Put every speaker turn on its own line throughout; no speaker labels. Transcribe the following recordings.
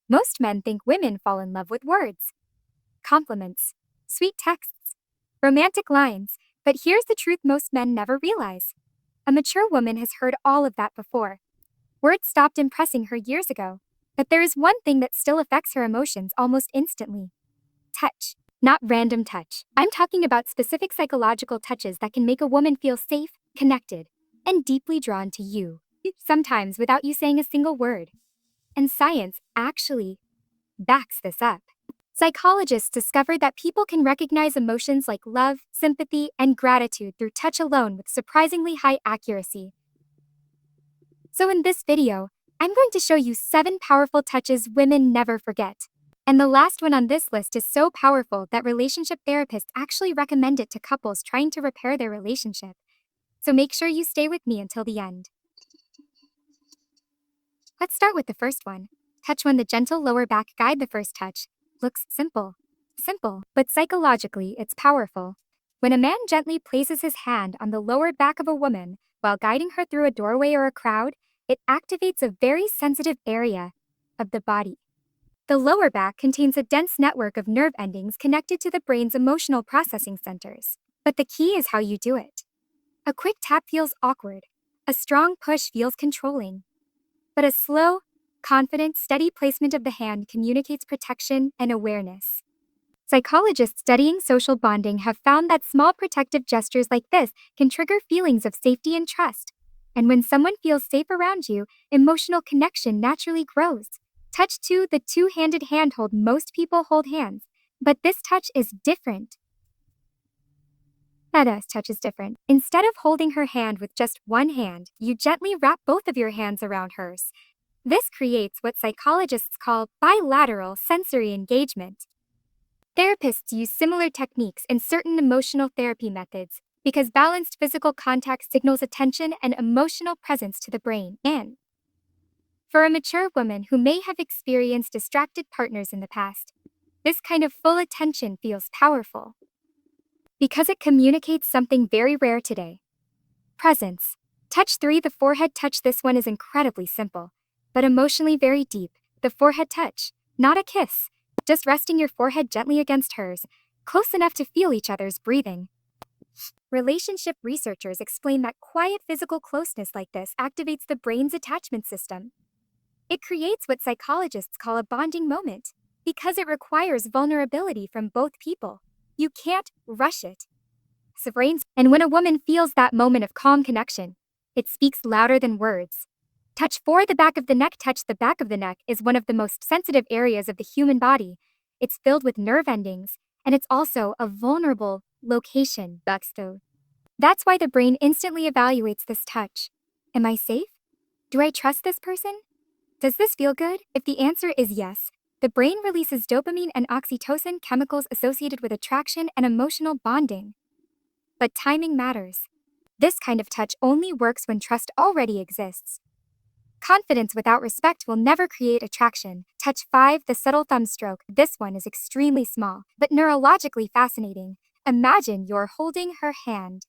Most men think women fall in love with words, compliments, sweet texts, romantic lines, but here's the truth most men never realize. A mature woman has heard all of that before. Words stopped impressing her years ago, but there is one thing that still affects her emotions almost instantly. Touch. Not random touch. I'm talking about specific psychological touches that can make a woman feel safe, connected, and deeply drawn to you, sometimes without you saying a single word. And science actually backs this up. Psychologists discovered that people can recognize emotions like love, sympathy, and gratitude through touch alone with surprisingly high accuracy. So in this video, I'm going to show you 7 powerful touches women never forget. And the last one on this list is so powerful that relationship therapists actually recommend it to couples trying to repair their relationship. So make sure you stay with me until the end. Let's start with the first one. Touch when the gentle lower back guide. The first touch looks simple, but psychologically it's powerful. When a man gently places his hand on the lower back of a woman while guiding her through a doorway or a crowd, it activates a very sensitive area of the body. The lower back contains a dense network of nerve endings connected to the brain's emotional processing centers. But the key is how you do it. A quick tap feels awkward. A strong push feels controlling. But a slow, confident, steady placement of the hand communicates protection and awareness. Psychologists studying social bonding have found that small protective gestures like this can trigger feelings of safety and trust. And when someone feels safe around you, emotional connection naturally grows. Touch 2, the two-handed handhold. Most people hold hands, but this touch is different. Touch is different. Instead of holding her hand with just one hand, you gently wrap both of your hands around hers. This creates what psychologists call bilateral sensory engagement. Therapists use similar techniques in certain emotional therapy methods because balanced physical contact signals attention and emotional presence to the brain. And for a mature woman who may have experienced distracted partners in the past, this kind of full attention feels powerful because it communicates something very rare today: presence. Touch 3, the forehead touch. This one is incredibly simple, but emotionally very deep. The forehead touch, not a kiss, just resting your forehead gently against hers, close enough to feel each other's breathing. Relationship researchers explain that quiet physical closeness like this activates the brain's attachment system. It creates what psychologists call a bonding moment because it requires vulnerability from both people. You can't rush it. And when a woman feels that moment of calm connection, it speaks louder than words. Touch 4, the back of the neck. Touch the back of the neck is one of the most sensitive areas of the human body. It's filled with nerve endings, and it's also a vulnerable location. That's why the brain instantly evaluates this touch. Am I safe? Do I trust this person? Does this feel good? If the answer is yes, the brain releases dopamine and oxytocin, chemicals associated with attraction and emotional bonding. But timing matters. This kind of touch only works when trust already exists. Confidence without respect will never create attraction. Touch 5, the subtle thumb stroke. This one is extremely small, but neurologically fascinating. Imagine you're holding her hand.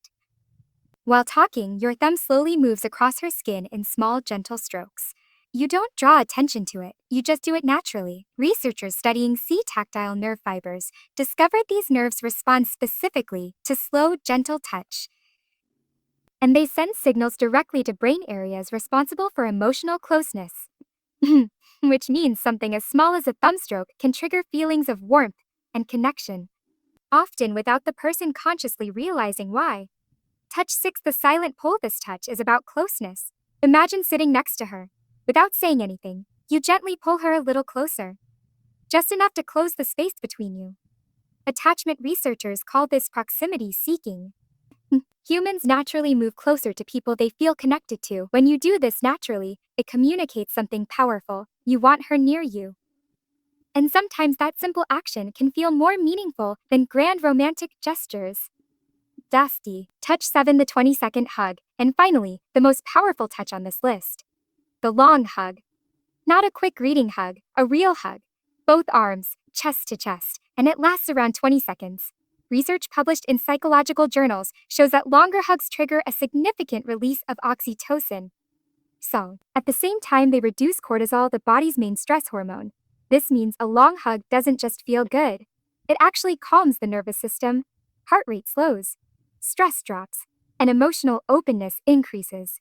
While talking, your thumb slowly moves across her skin in small, gentle strokes. You don't draw attention to it, you just do it naturally. Researchers studying C-tactile nerve fibers discovered these nerves respond specifically to slow, gentle touch. And they send signals directly to brain areas responsible for emotional closeness. Which means something as small as a thumb stroke can trigger feelings of warmth and connection, often without the person consciously realizing why. Touch 6, the silent pull. This touch is about closeness. Imagine sitting next to her. Without saying anything, you gently pull her a little closer, just enough to close the space between you. Attachment researchers call this proximity seeking. Humans naturally move closer to people they feel connected to. When you do this naturally, it communicates something powerful. You want her near you. And sometimes that simple action can feel more meaningful than grand romantic gestures. Dusty. Touch 7, the 20-second hug. And finally, the most powerful touch on this list: the long hug. Not a quick greeting hug, a real hug. Both arms, chest to chest, and it lasts around 20 seconds. Research published in psychological journals shows that longer hugs trigger a significant release of oxytocin. So, at the same time they reduce cortisol, the body's main stress hormone. This means a long hug doesn't just feel good. It actually calms the nervous system, heart rate slows, stress drops, and emotional openness increases.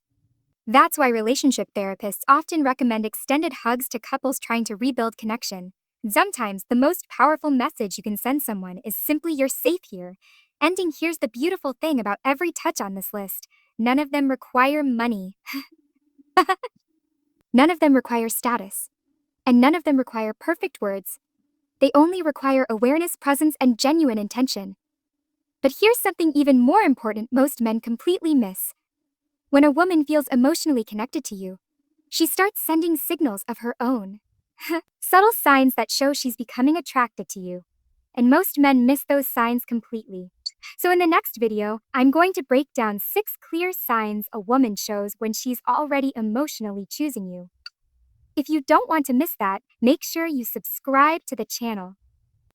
That's why relationship therapists often recommend extended hugs to couples trying to rebuild connection. Sometimes the most powerful message you can send someone is simply "you're safe here." Ending here's the beautiful thing about every touch on this list. None of them require money. None of them require status. And none of them require perfect words. They only require awareness, presence, and genuine intention. But here's something even more important most men completely miss. When a woman feels emotionally connected to you, she starts sending signals of her own. Subtle signs that show she's becoming attracted to you. And most men miss those signs completely. So in the next video, I'm going to break down 6 clear signs a woman shows when she's already emotionally choosing you. If you don't want to miss that, make sure you subscribe to the channel.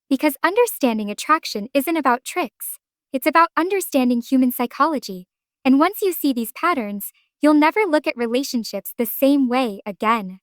Because understanding attraction isn't about tricks. It's about understanding human psychology. And once you see these patterns, you'll never look at relationships the same way again.